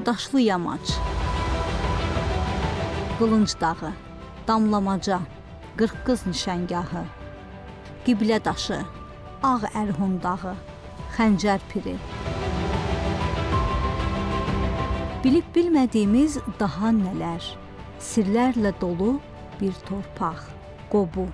Daşlı Yamac, Qılınc Dağı, Damlamaca, Qırxqız Nişangahı, Qiblə Daşı, Ağ Ərhun Dağı, Xəncər Piri. Bilib bilmədiyimiz daha nələr, sirlərlə dolu bir torpaq, Qobu.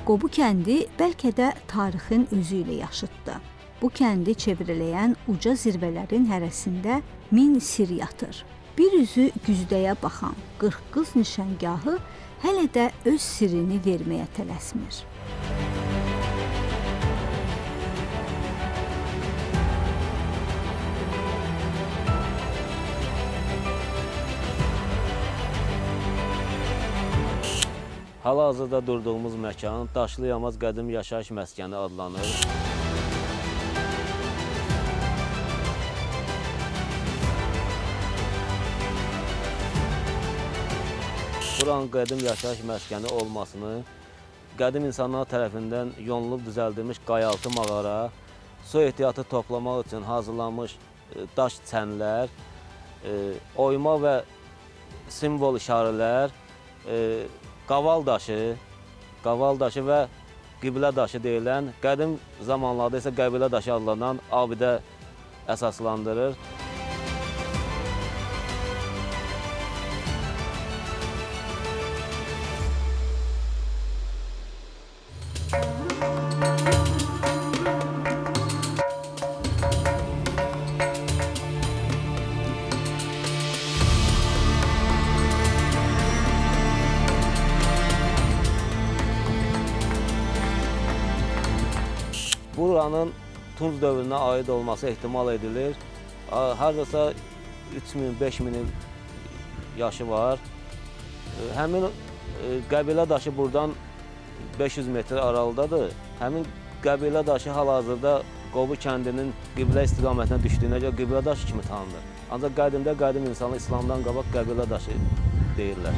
Qobu kəndi bəlkə də tarixin özü ilə yaşıddır. Bu kəndi çevrələyən uca zirvələrin hərəsində min sir yatır. Bir üzü güzdəyə baxan Qırxqız Nişangahı hələ də öz sirrini verməyə tələsmir. Hal-hazırda durduğumuz məkan Daşlı Yamac Qədim Yaşayış Məskəni adlanır. Buranın qədim yaşayış məskəni olmasını qədim insanlar tərəfindən yonulub düzəldilmiş qayaltı mağara, su ehtiyatı toplamaq üçün hazırlanmış daş çənlər, oyma və simvol işarələr, qaval daşı və qiblə daşı deyilən, qədim zamanlarda isə qəbilə daşı adlanan abidə əsaslandırır. Buranın Tunc dövrünə aid olması ehtimal edilir. Hardasa 3000-5000 il yaşı var. Həmin qəbilə daşı buradan 500 metr aralıdadır. Həmin qəbilə daşı hal-hazırda Qobu kəndinin qiblə istiqamətinə düşdüyünə görə qiblə daşı kimi tanınır. Ancaq qədimdə qədim insanlar İslamdan qabaq qəbilə daşı deyirlər.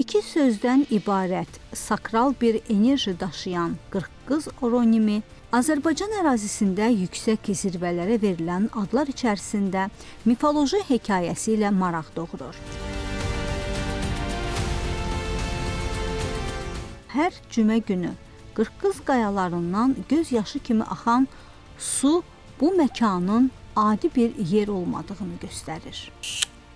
İki sözdən ibarət sakral bir enerji daşıyan Qırxqız oronimi Azərbaycan ərazisində yüksək zirvələrə verilən adlar içərisində mifoloji hekayəsi ilə maraq doğurur. Hər cümə günü Qırxqız qayalarından göz yaşı kimi axan su bu məkanın adi bir yer olmadığını göstərir.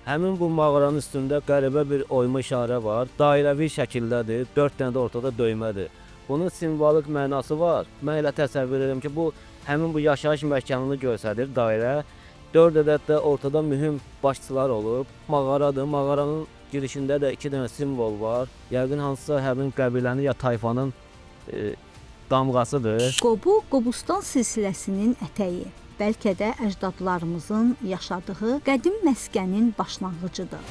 Həmin bu mağaranın üstündə qəribə bir oyma işarə var. Dairəvi şəkildədir, 4 dənə də ortada döymədir. Bunun simvolik mənası var. Mən elə təsəvvür edirəm ki, bu həmin bu yaşayış məkanını göstərir dairə. 4 ədəd də ortada mühüm başçılar olub. Mağaradır. Mağaranın girişində də 2 dənə simvol var. Yəqin hansısa həmin qəbilənin ya tayfanın damğasıdır. Qobu, Qobustan silsiləsinin ətəyi. Bəlkə də əcdadlarımızın yaşadığı qədim məskənin başlanğıcıdır.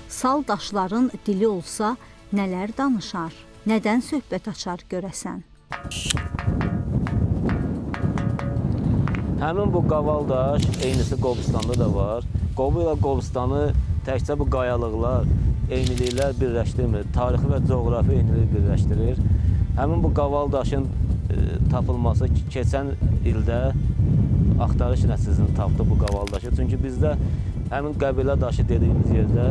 Sal daşların dili olsa nələr danışar, nədən söhbət açar görəsən? Həmin bu qaval daş eynisi Qobustanda da var. Qobu ilə Qobustanı təkcə bu qayalıqlar, eyniliklər birləşdirmir. Tarixi və coğrafi eyniliyi birləşdirir. Həmin bu qaval daşın tapılması keçən ildə axtarış nəticəsində tapdı bu qaval daşı. Çünki bizdə həmin qəbilə daşı dediyimiz yerdə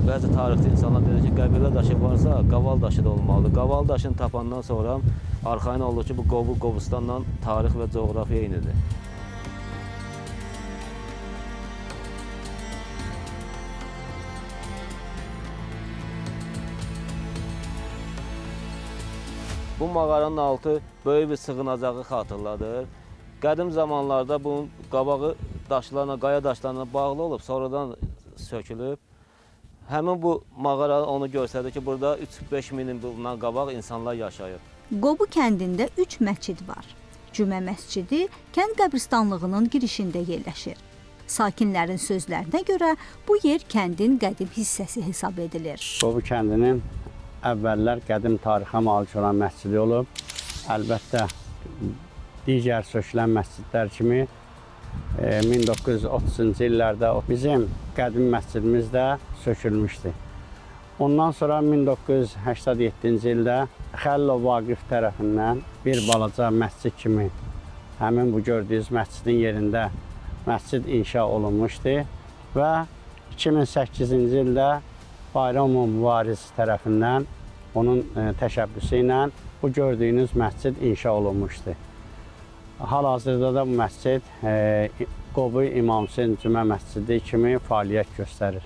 bəzi tarixçi insanlar deyir ki, qəbilə daşı varsa qaval daşı da olmalıdır. Qaval daşını tapandan sonra arxayın olur ki, bu Qobu Qobustanla tarix və coğrafi eynidir. Bu mağaranın altı böyük bir sığınacağı xatırladır. Qədim zamanlarda bunun qabağı daşlarla, qaya daşlarına bağlı olub, sonradan sökülüb. Həmin bu mağara onu göstərdi ki, burada 3-5 min il bundan qabaq insanlar yaşayıb. Qobu kəndində 3 məscid var. Cümə məscidi kənd qəbristanlığının girişində yerləşir. Sakinlərin sözlərinə görə bu yer kəndin qədim hissəsi hesab edilir. Qobu kəndinin əvvəllər qədim tarixə malik olan məscidi olub. əlbəttə digər sökülən məscidlər kimi 1930-cu illərdə bizim qədim məscidimiz də sökülmüşdü. Ondan sonra 1987-ci ildə Xəlil Vaqif tərəfindən bir balaca məscid kimi həmin bu gördüyünüz məscidin yerində məscid inşa olunmuşdu və 2008-ci ildə Bayramov Mübariz tərəfindən onun təşəbbüsü ilə bu gördüyünüz məscid inşa olunmuşdu. Hal-hazırda da bu məscid Qobu İmam Hüseyn Cümə məscidi kimi fəaliyyət göstərir.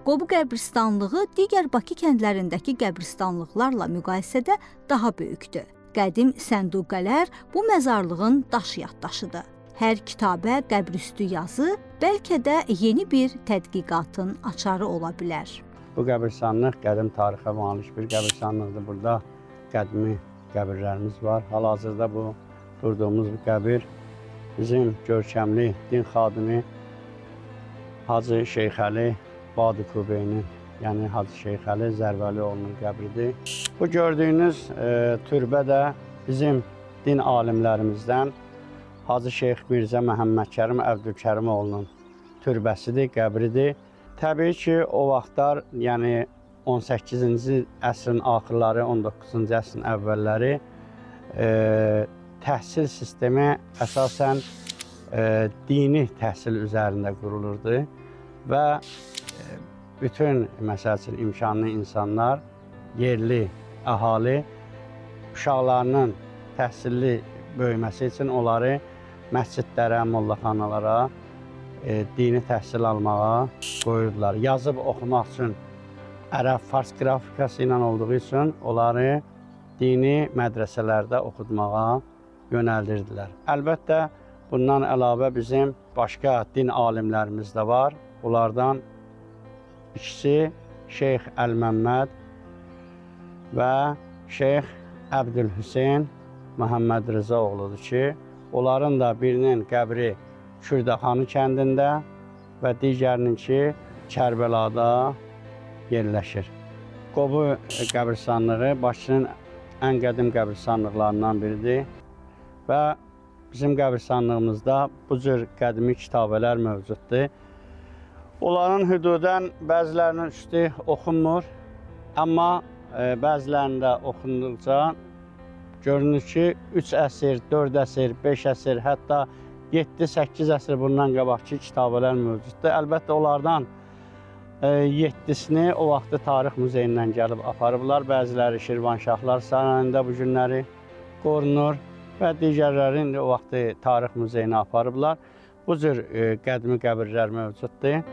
Qobu qəbristanlığı digər Bakı kəndlərindəki qəbristanlıqlarla müqayisədə daha böyükdür. Qədim sənduqələr bu məzarlığın daş yaddaşıdır. Hər kitabə qəbrüstü yazı bəlkə də yeni bir tədqiqatın açarı ola bilər. Bu qəbristanlıq qədim tarixə malik bir qəbristanlıqdır. Burada qədimi qəbirlərimiz var. Hal-hazırda bu durduğumuz bu qəbir bizim görkəmli din xadimi Hacı Şeyxəli Badikubeynin, yəni Hacı Şeyxəli Zərvəlioğlunun qəbridir. Bu gördüyünüz türbə də bizim din alimlərimizdən Hacı Şeyx Mirzə Məhəmməd Kərim Əbdülkərimoğlunun türbəsidir, qəbridir. Təbii ki, o vaxtlar, yəni 18-ci əsrin axırları, 19-cu əsrin əvvəlləri təhsil sistemi əsasən dini təhsil üzərində qurulurdu və bütün məsəl üçün imkanlı insanlar, yerli əhali uşaqlarının təhsilli böyüməsi üçün onları məscidlərə, mollaxanalara, dini təhsil almağa qoyurdular. Yazıb oxumaq üçün ərəb, fars qrafikası ilə olduğu üçün onları dini mədrəsələrdə oxutmağa yönəldirdilər. Əlbəttə, bundan əlavə bizim başqa din alimlərimiz də var. Onlardan İkisi Şeyx Əl-Məmməd və Şeyx Əbdülhüseyn Məhəmməd Rıza oğludur ki, onların da birinin qəbri Kürdəxanı kəndində və digərinin ki, Kərbəlada yerləşir. Qobu qəbristanlığı Bakının ən qədim qəbristanlıqlarından biridir və bizim qəbristanlığımızda bu cür qədimi kitabələr mövcuddur. Onların hüdudən bəzilərinin üstü oxunmur, amma bəzilərində oxunduqca görünür ki, 3 əsr, 4 əsr, 5 əsr, hətta 7-8 əsr bundan qabaqki kitabələr mövcuddur. Əlbəttə, onlardan 7-sini o vaxtı Tarix Muzeyindən gəlib aparıblar. Bəziləri Şirvanşahlar sarayında bu günləri qorunur və digərləri indi o vaxtı Tarix Muzeyinə aparıblar. Bu cür qədimi qəbirlər mövcuddur.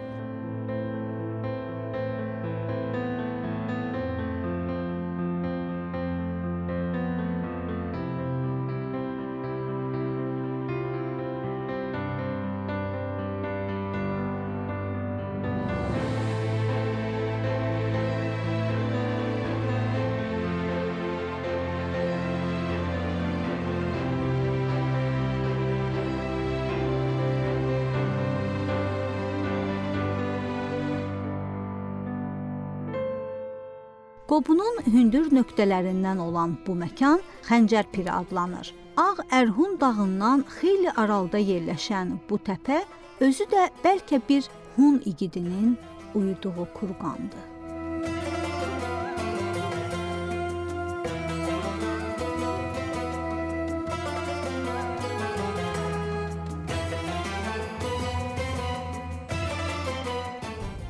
Qobunun hündür nöqtələrindən olan bu məkan Xəncər Piri adlanır. Ağ Ərhun dağından xeyli aralıda yerləşən bu təpə özü də bəlkə bir Hun igidinin uyuduğu kurqandır.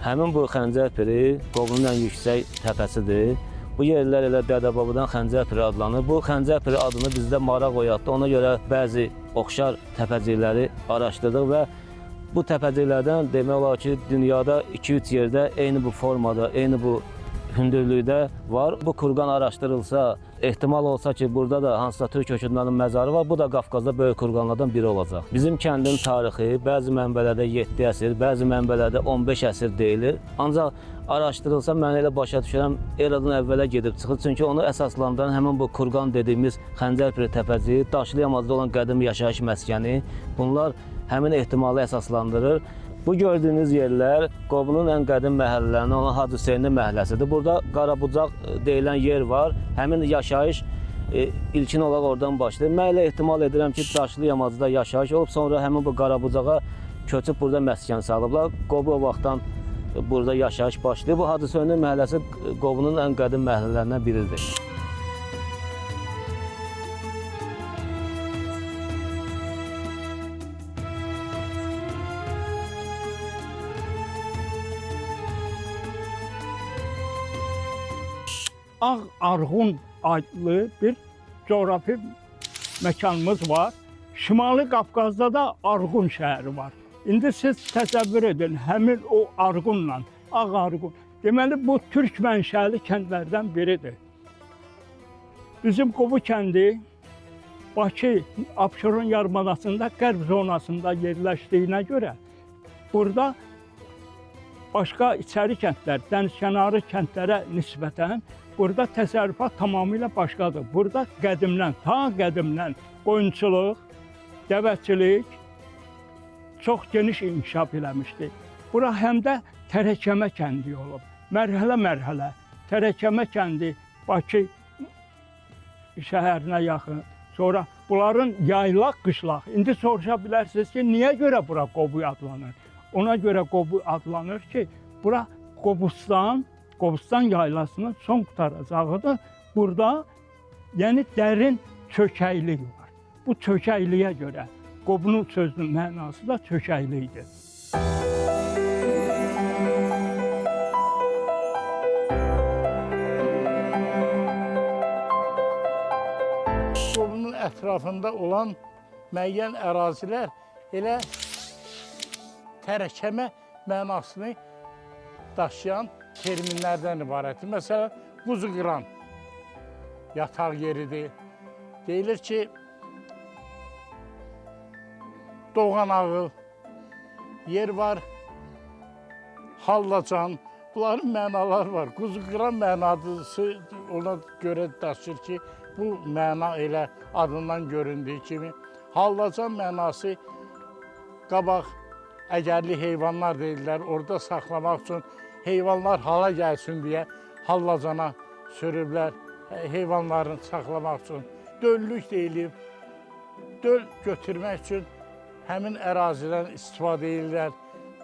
Həmin bu Xəncər Piri Qobunun ən yüksək təpəsidir. Bu yerlər elə Dədəbabadan Xəncər Piri adlanır. Bu Xəncər Piri adını bizdə maraq oyatdı. Ona görə bəzi oxşar təpəcikləri araşdırdıq və Bu təpəciklərdən demək olar ki, dünyada 2-3 yerdə eyni bu formada, eyni bu hündürlükdə var. Bu kurqan araşdırılsa, ehtimal olsa ki, burada da hansısa türk hökmdarının məzarı var. Bu da Qafqazda böyük kurqanlardan biri olacaq. Bizim kəndin tarixi bəzi mənbələrdə 7 əsr, bəzi mənbələrdə 15 əsr deyilir. Ancaq araşdırılsa mən elə başa düşürəm, eradan əvvələ gedib çıxır. Çünki onu əsaslandıran həmin bu kurqan dediyimiz Xəncərpiri təpəciyi, Daşlıyamazda olan qədim yaşayış məskəni, bunlar həmin ehtimalı əsaslandırır. Bu gördüyünüz yerlər Qobunun ən qədim məhəllələrindən olan Hacı Hüseynli məhəlləsidir. Burada Qarabucaq deyilən yer var. Həmin yaşayış ilkin olaraq oradan başlayır. Mən elə ehtimal edirəm ki, Daşlıyamazda yaşayış olub, sonra həmin bu Qarabucağa köçüb burada məskən salıblar. Qobu o vaxtdan burada yaşayış başlayıb. Bu Hacı Hüseynli məhəlləsi Qobunun ən qədim məhəllələrindən biridir. Ağ Arğun adlı bir coğrafi məkanımız var. Şimali Qafqazda da Arğun şəhəri var. İndi siz təsəvvür edin, həmin o Arğunla, Ağ Arğun. Deməli, bu türk mənşəli kəndlərdən biridir. Bizim Qobu kəndi Bakı, Abşeron yarımadasında, qərb zonasında yerləşdiyinə görə burada başqa içəri kəndlər, dənizkənarı kəndlərə nisbətən burada təsərrüfat tamamilə başqadır. Burada qədimdən, ta qədimdən qoyunçuluq, dəvəçilik çox geniş inkişaf eləmişdir. Bura həm də Tərəkəmə kəndi olub. Mərhələ-mərhələ Tərəkəmə kəndi Bakı şəhərinə yaxın. Sonra bunların yaylaq, qışlaq. İndi soruşa bilərsiniz ki, niyə görə bura Qobu adlanır? Ona görə Qobu adlanır ki, bura Qobustan yaylasının son qutaracağıdır. Burada yəni dərin çökəklik var. Bu çökəkliyə görə Qobunun sözünün mənası da çökəklikdir. Qobunun ətrafında olan müəyyən ərazilər elə tərəkəmə mənasını daşıyan terminlərdən ibarətdir. Məsələn, Quzuqıran yataq yeridir. Deyilir ki, Doğan Ağıl yer var, Hallacan. Bunların mənaları var. Quzuqıran mənadısı ona görə daşır ki, bu məna elə adından göründüyü kimi. Hallacan mənası qabaq əgərli heyvanlar deyirlər, orada saxlamaq üçün heyvanlar hala gəlsin deyə Hallacana sürüblər, heyvanların saxlamaq üçün. Döllük deyilib, döl götürmək üçün həmin ərazidən istifadə edirlər.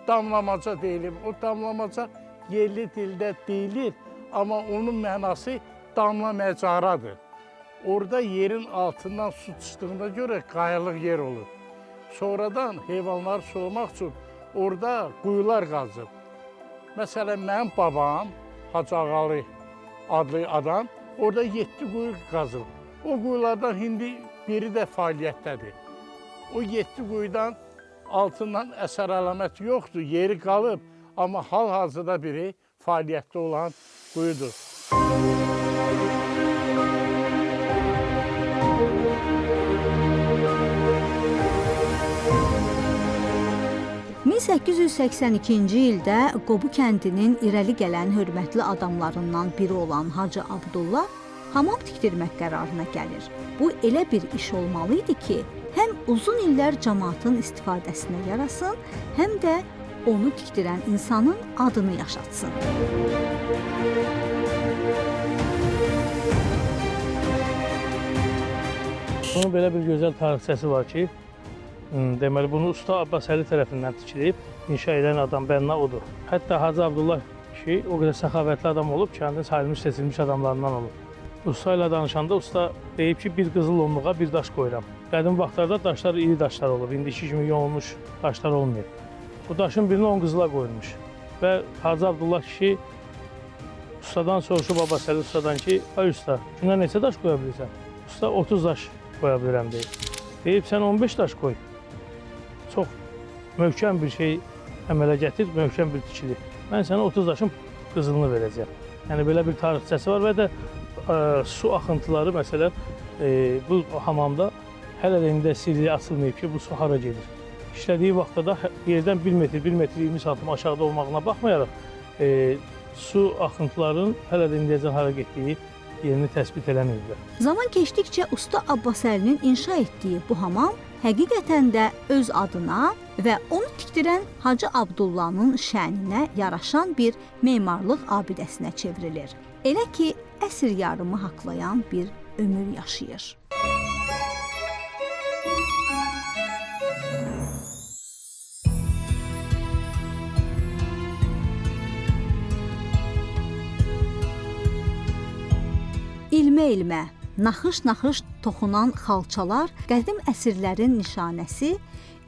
Damlamaca deyilib, o damlamaca yerli dildə deyilir, amma onun mənası damla məcaradır. Orada yerin altından su çıxdığına görə qayalıq yer olur. Sonradan heyvanları sulamaq üçün orada quyular qazıb. Məsələn, mənim babam, Hacı Ağalı adlı adam, orada 7 quyu qazıb. O quyulardan indi biri də fəaliyyətdədir. O 7 quyudan altından əsər əlamət yoxdur, yeri qalıb, amma hal-hazırda biri fəaliyyətdə olan quyudur. 1882-ci ildə Qobu kəndinin irəli gələn hörmətli adamlarından biri olan Hacı Abdullah hamam tikdirmək qərarına gəlir. Bu elə bir iş olmalı idi ki, həm uzun illər cəmaatın istifadəsinə yarasın, həm də onu tikdirən insanın adını yaşatsın. Bunun belə bir gözəl tarixçəsi var ki, deməli bunu Usta Abbasəli tərəfindən tikilib, inşa edən adam bənna odur. Hətta Hacı Abdullah kişi o qədər səxavətli adam olub, kəndin sayılmış, seçilmiş adamlarından olub. Usta ilə danışanda usta deyib ki, bir qızıl onluğa bir daş qoyuram. Qədim vaxtlarda daşlar iri daşlar olub, indiki kimi yonulmuş daşlar olmayıb. Bu daşın birini 10 qızıla qoyulmuş və Hacı Abdullah kişi ustadan soruşub Abbasəli ustadan ki, ay usta, günə neçə daş qoya bilirsən? Usta 30 daş qoya bilirəm deyib. Deyib, sən 15 daş qoy. Çox möhkəm bir şey əmələ gətir, möhkəm bir tikili. Mən sənə 30 daşın qızılını verəcəm. Yəni belə bir tarixçəsi var və də su axıntıları məsələn bu hamamda hələ də indi sirri açılmayıb ki, bu su hara gedir. İşlədiyi vaxtda da yerdən 1 metr, 1 metr 20 santim aşağıda olmağına baxmayaraq su axıntılarının hələ də indiyəcən hara getdiyi yerini təsbit eləməyiblər. Zaman keçdikcə usta Abbasəlinin inşa etdiyi bu hamam həqiqətən də öz adına və onu tikdirən Hacı Abdullahın şəninə yaraşan bir memarlıq abidəsinə çevrilir. Elə ki, əsr yarımı haqlayan bir ömür yaşayır. İlmə-ilmə, naxış-naxış toxunan xalçalar qədim əsrlərin nişanəsi,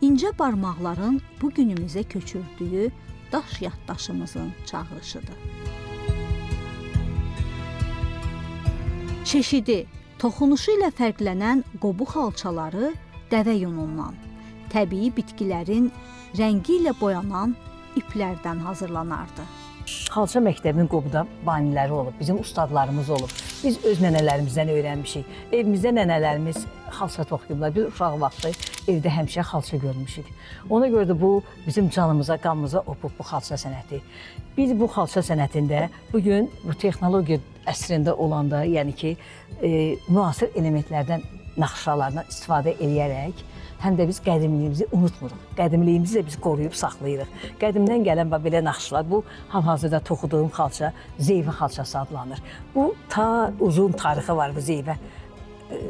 incə barmaqların bu günümüzə köçürdüyü daş yaddaşımızın çağrışıdır. Çeşidi, toxunuşu ilə fərqlənən qobu xalçaları dəvə yunundan, təbii bitkilərin rəngi ilə boyanan iplərdən hazırlanardı. Xalça məktəbinin qobuda baniləri olub, bizim ustadlarımız olub. Biz öz nənələrimizdən öyrənmişik. Evimizdə nənələrimiz xalça toxuyublar. Biz uşaq vaxtı evdə həmişə xalça görmüşük. Ona görə də bu bizim canımıza, qanımıza opub bu xalça sənəti. Biz bu xalça sənətində bugün bu texnologiya əsrində olanda, yəni ki, müasir elementlərdən, naxışalardan istifadə edərək, həm də biz qədimliyimizi unutmuruq. Qədimliyimizi də biz qoruyub saxlayırıq. Qədimdən gələn belə naxışlar, bu hal-hazırda toxuduğum xalça Zeyvə xalçası adlanır. Bu ta uzun tarixi var bu Zeyvə.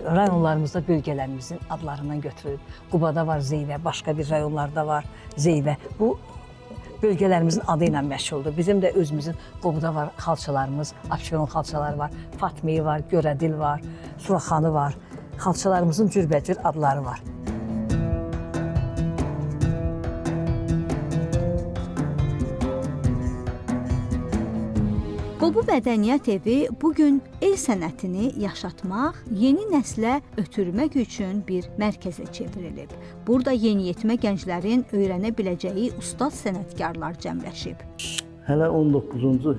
Rayonlarımızda bölgələrimizin adlarından götürülüb. Qubada var Zeyvə, başqa bir rayonlarda var Zeyvə. Bu bölgələrimizin adı ilə məşğuldur. Bizim də özümüzün Qobuda var xalçalarımız, Abşeron xalçaları var, Fatmiyi var, Görədil var, Suraxanı var. Xalçalarımızın cürbəcür adları var. Qobu Mədəniyyət Evi bugün el sənətini yaşatmaq, yeni nəslə ötürmək üçün bir mərkəzə çevrilib. Burada yeniyetmə gənclərin öyrənə biləcəyi ustad sənətkarlar cəmləşib. Hələ 19-cu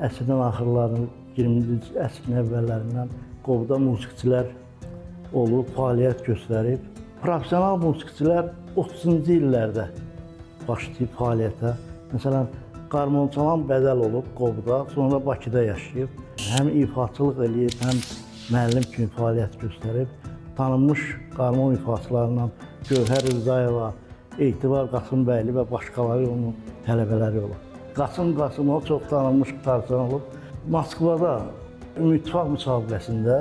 əsrin axırlarının, 20-ci əsrin əvvəllərindən Qobuda musiqiçilər olub, fəaliyyət göstərib. Profesional musiqiçilər 30-cu illərdə başlayıb fəaliyyətə. Məsələn, qarmonçalan bədəl olub Qobuda, sonra Bakıda yaşayıb. Həm ifaçılıq eləyib, həm müəllim kimi fəaliyyət göstərib. Tanınmış qarmon ifaçılarından Gövhər Rızayeva, Etibar Qasımbəyli və başqaları onun tələbələri olub. Qasım Qasımov çox tanınmış gitarçı olub. Moskvada Ümidfaq müsabiqəsində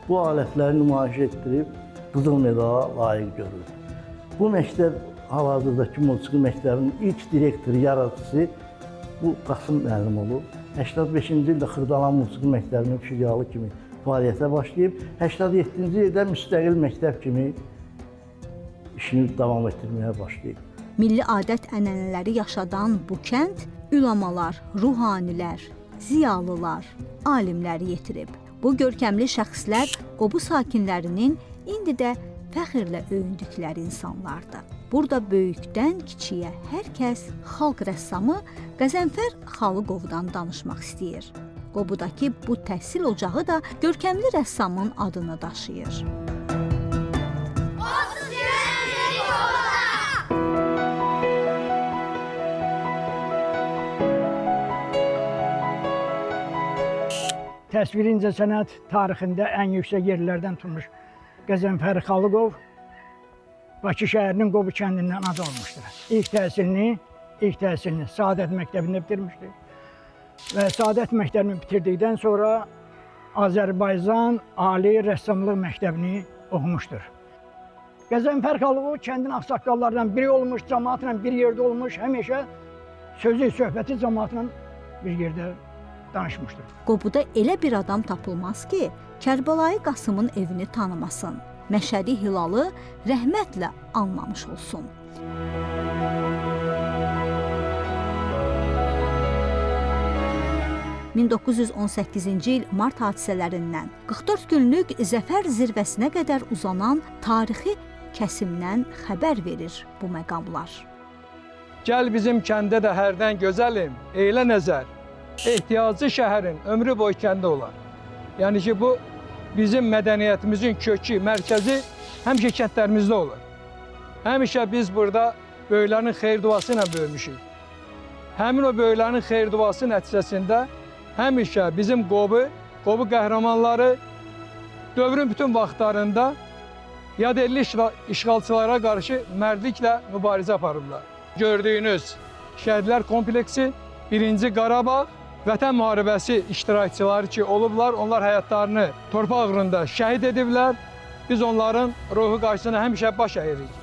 bu alətləri nümayiş etdirib qızıl medala layiq görülür. Bu məktəb hal-hazırdakı musiqi məktəbinin ilk direktoru, yaradıcısı bu Qasım müəllim olub. 85-ci ildə Xırdalan Musiqi Məktəbinin filialı kimi fəaliyyətə başlayıb, 87-ci ildə müstəqil məktəb kimi işini davam etdirməyə başlayıb. Milli adət-ənənələri yaşadan bu kənd ülamalar, ruhanilər, ziyalılar, alimləri yetirib. Bu görkəmli şəxslər Qobu sakinlərinin indi də fəxrlə öyündükləri insanlardır. Burada böyükdən kiçiyə hər kəs xalq rəssamı Qəzənfər Xalıqovdan danışmaq istəyir. Qobudakı bu təhsil ocağı da görkəmli rəssamın adını daşıyır. Təsviri incəsənət tarixində ən yüksək yerlərdən tutmuş Qəzənfər Xalıqov Bakı şəhərinin Qobu kəndindən ad olmuşdur. İlk təhsilini Səadət məktəbində bitirmişdir. Və Səadət məktəbini bitirdikdən sonra Azərbaycan Ali Rəssamlıq məktəbini oxumuşdur. Qəzənfər Xalıqov kəndin ağsaqqallarından biri olmuş, cəmaatla bir yerdə olmuş, həmişə sözü, söhbəti cəmaatla bir yerdə danışmışdır. Qobuda elə bir adam tapılmaz ki, Kərbəlayı Qasımın evini tanımasın. Məşədi Hilalı rəhmətlə anlamış olsun. ...1918-ci il mart hadisələrindən 44 günlük zəfər zirvəsinə qədər uzanan tarixi kəsimdən xəbər verir bu məqamlar. Gəl bizim kəndə də hərdən gözəlim, eylə nəzər. Ehtiyacı şəhərin ömrü boyu kəndə olar. Yəni ki, bu bizim mədəniyyətimizin kökü, mərkəzi həmişə kəndlərimizdə olur. Həmişə biz burada böyüklərin xeyir duası ilə böyümüşük. Həmin o böyüklərin xeyir duası nəticəsində həmişə bizim Qobu qəhrəmanları dövrün bütün vaxtlarında yadelli işğalçılara qarşı mərdliklə mübarizə aparırlar. Gördüyünüz şəhidlər kompleksi 1-ci Qarabağ Vətən müharibəsi iştirakçıları ki olublar, onlar həyatlarını torpaq uğrunda şəhid ediblər. Biz onların ruhu qarşısına həmişə baş əyirik.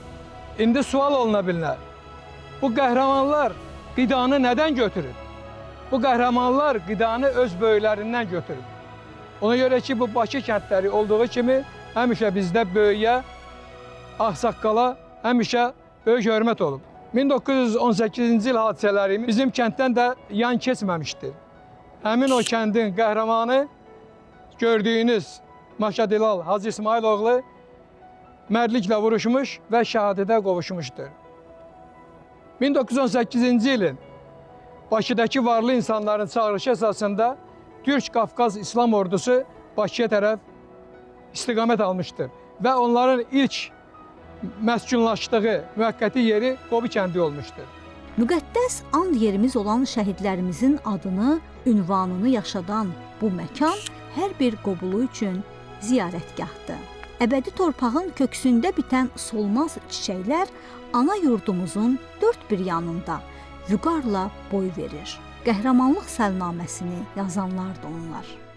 İndi sual oluna bilər. Bu qəhrəmanlar qidanı nədən götürür? Bu qəhrəmanlar qidanı öz böyüklərindən götürür. Ona görə ki, bu Bakı kəndləri olduğu kimi həmişə bizdə böyüyə, ağsaqqala həmişə böyük hörmət olub. 1918-ci il hadisələri bizim kənddən də yan keçməmişdir. Həmin o kəndin qəhrəmanı gördüyünüz Maşadilal Hacı İsmail oğlu mərdliklə vuruşmuş və şəhadətə qovuşmuşdur. 1918-ci ilin Bakıdakı varlı insanların çağırışı əsasında Türk Qafqaz İslam ordusu Bakıya tərəf istiqamət almışdır və onların ilk məskunlaşdığı müvəqqəti yeri Qobu kəndi olmuşdur. Müqəddəs and yerimiz olan şəhidlərimizin adını, ünvanını yaşadan bu məkan hər bir Qobulu üçün ziyarətgahdır. Əbədi torpağın köksündə bitən solmaz çiçəklər ana yurdumuzun dörd bir yanında vüqarla boy verir. Qəhrəmanlıq səlnaməsini yazanlar da onlar.